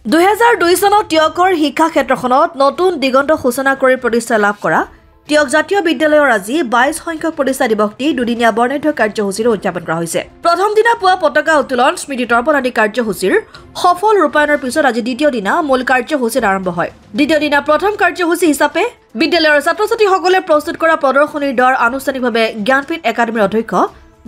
2002 চনত টিয়কৰ শিক্ষা ক্ষেত্ৰখনত নতুন দিগন্ত সূচনা কৰি প্ৰতিষ্ঠা লাভ কৰা টিয়ক জাতীয় বিদ্যালয়ৰ আজি 22 সংখ্যক প্ৰতিষ্ঠা দিৱসটি দুদিনীয়া বৰ্ণাঢ্য কাৰ্যসূচীৰে উদযাপন কৰা হৈছে। প্ৰথম দিনা পুৱা পতাকা উত্তোলন স্মৃতি তৰ্পণ আদি কাৰ্যসূচীৰ সফল ৰূপায়ণৰ পিছত আজি দ্বিতীয় দিনা মূল কাৰ্যসূচীত আৰম্ভ হয়। দ্বিতীয় দিনা প্ৰথম কাৰ্যসূচী হিচাপে বিদ্যালয়ৰ ছাত্ৰ-ছাত্ৰীসকলে প্ৰস্তুত কৰা প্ৰদৰ্শনীৰ দৰ আনুষ্ঠানিকভাৱে জ্ঞানপীঠ একাডেমীৰ অধ্যক্ষ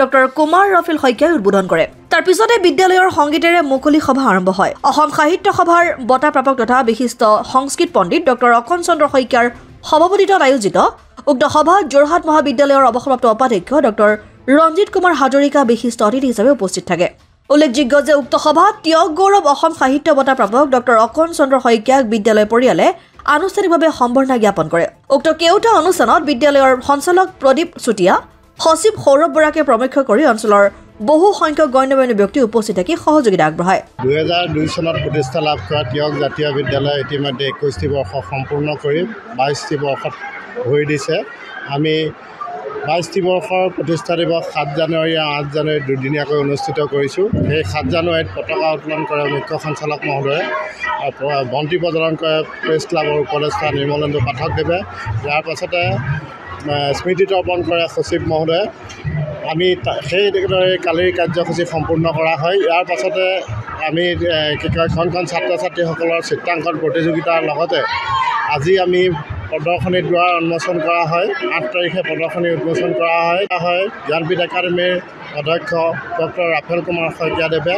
ডক্টৰ কুমাৰ ৰফিল শইকীয়াই উদ্বোধন কৰে। তাৰ পিছতে বিদ্যালয়ৰ সংগীতেৰে মুকলি সভা আৰম্ভ হয়। অসম সাহিত্য সভাৰ বঁটা প্ৰাপক তথা বিশিষ্ট সংস্কৃত পণ্ডিত ডক্টৰ অকণ চন্দ্ৰ শইকীয়াৰ সভাপতিত্বত আয়োজিত উক্ত সভাত যোৰহাট মহাবিদ্যালয়ৰ অৱসৰপ্ৰাপ্ত উপাধ্যক্ষ ডক্টৰ ৰঞ্জিত কুমাৰ হাজৰিকা বিশিষ্ট অতিথি হিচাপে উপস্থিত থাকে। উল্লেখযোগ্য যে উক্ত সভাত টিয়ক গৌৰৱ অসম সাহিত্য বঁটা প্ৰাপক ডক্টৰ অকণ চন্দ্ৰ শইকীয়াক বিদ্যালয় পৰিয়ালে আনুষ্ঠানিকভাৱে সম্বৰ্ধনা জ্ঞাপন কৰে। উক্ত কেওটা অনুষ্ঠানত বিদ্যালয়ৰ সঞ্চালক প্ৰদীপ চুতীয়া, সচিব সৌৰভ বৰাকে প্ৰমুখ্য কৰি অঞ্চলৰ বহু সংখ্যক গণ্যমান্য ব্যক্তি উপস্থিত থাকি সহযোগিতা আগবঢ়ায়। 2002 চনত প্ৰতিষ্ঠা লাভ কৰা টিয়ক জাতীয় বিদ্যালয় ইতিমধ্যে 21টি বৰ্ষ সম্পূৰ্ণ কৰি 22টি বৰ্ষত ভৰি দিছে। আমি 22টি বৰ্ষৰ প্ৰতিষ্ঠা দিৱস 7 জানুৱাৰী আৰু 8 জানুৱাৰী দুদিনীয়াকৈ অনুষ্ঠিত কৰিছোঁ। সেই 7 জানুৱাৰীত পতাকা উত্তোলন কৰে মুখ্য সঞ্চালক মহোদয়ে, বন্তি প্ৰজ্বলন কৰে প্ৰেছ ক্লাবৰ উপদেষ্টা নিৰ্মলেন্দু পাঠকদেৱে। ইয়াৰ পাছতে স্মৃতি তৰ্পণ কৰে সচিব মহোদয়ে। আমি সেইদৰে কালিৰ কাৰ্যসূচী সম্পূৰ্ণ কৰা হয়। ইয়াৰ পাছতে আমি খন ছাত্ৰ ছাত্ৰীসকলৰ চিত্ৰাংকন প্ৰতিযোগিতাৰ লগতে আজি আমি প্ৰদৰ্শনীৰ দ্বাৰ উন্মোচন কৰা হয়। 8 তাৰিখে প্ৰদৰ্শনী উন্মোচন কৰা হয় জ্ঞানপীঠ একাডেমীৰ অধ্যক্ষ ডক্টৰ ৰাফেল কুমাৰ শইকীয়াদেৱে।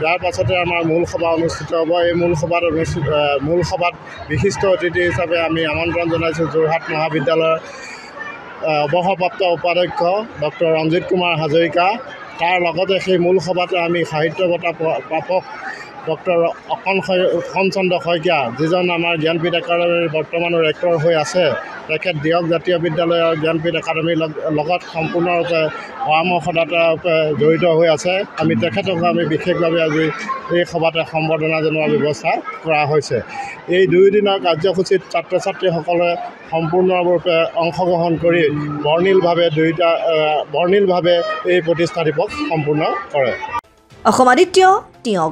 ইয়াৰ পাছতে আমাৰ মূল সভা অনুষ্ঠিত হ'ব। এই মূল সভাত বিশিষ্ট অতিথি হিচাপে আমি আমন্ত্ৰণ জনাইছোঁ যোৰহাট মহাবিদ্যালয়ৰ অৱসৰপ্ৰাপ্ত উপাধ্যক্ষ ডক্টৰ ৰঞ্জিত কুমাৰ হাজৰিকা। তাৰ লগতে সেই মূল সভাতে আমি সাহিত্য বঁটা প্ৰাপক ডক্টৰ অকণ চন্দ্ৰ শইকীয়া, যিজন আমাৰ জ্ঞানপীঠ একাডেমীৰ বৰ্তমানৰ ৰেক্টৰ হৈ আছে, তেখেত টিয়ক জাতীয় বিদ্যালয়ৰ জ্ঞানপীঠ একাডেমীৰ লগত সম্পূৰ্ণৰূপে পৰামৰ্শদাতাৰূপে জড়িত হৈ আছে। আমি তেখেতক আমি বিশেষভাৱে আজি এই সভাতে সম্বৰ্ধনা জনোৱাৰ ব্যৱস্থা কৰা হৈছে। এই 2 দিনৰ কাৰ্যসূচীত ছাত্ৰ ছাত্ৰীসকলে সম্পূৰ্ণৰূপে অংশগ্ৰহণ কৰি বৰ্ণিলভাৱে এই প্ৰতিষ্ঠা দিৱস সম্পূৰ্ণ কৰে। অসম আদিত্য টিয়ক।